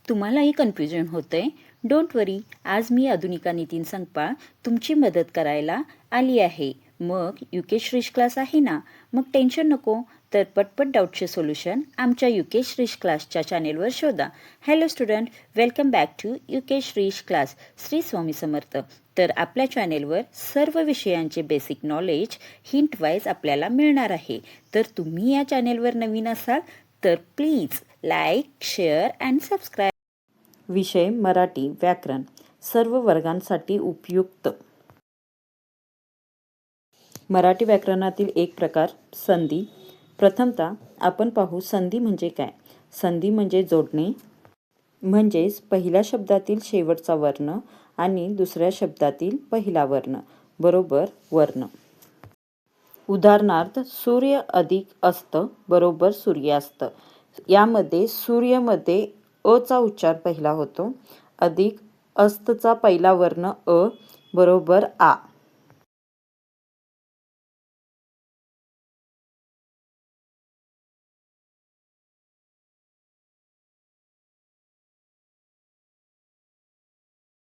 तुम्हालाही कन्फ्युजन होतंय? डोंट वरी, आज मी आधुनिका नितीन संगपाळ तुमची मदत करायला आली आहे. मग युके श्रीश क्लास आहे ना? मग टेन्शन नको. तर पटपट डाऊटचे सोल्युशन आमच्या युके श्रीश क्लासच्या चॅनेलवर शोधा. Hello student, welcome back to UK Shrish class. Shri Swami Samarth. तर आपल्या चॅनेलवर सर्व विषयांचे बेसिक नॉलेज हिंट वाईज आपल्याला मिळणार आहे. तर तुम्ही या चॅनेलवर नवीन असाल तर please like, share and subscribe. विषय मराठी व्याकरण, सर्व वर्गांसाठी उपयुक्त. मराठी व्याकरणातील एक प्रकार संधी. प्रथमतः आपण पाहू संधी म्हणजे काय. संधी म्हणजे जोडणे, म्हणजेच पहिल्या शब्दातील शेवटचा वर्ण आणि दुसऱ्या शब्दातील पहिला वर्ण बरोबर वर्ण. उदाहरणार्थ सूर्य अधिक अस्त बरोबर सूर्यास्त. यामध्ये सूर्यमध्ये अचा उच्चार पहिला होतो, अधिक अस्तचा पहिला वर्ण अ बरोबर आ.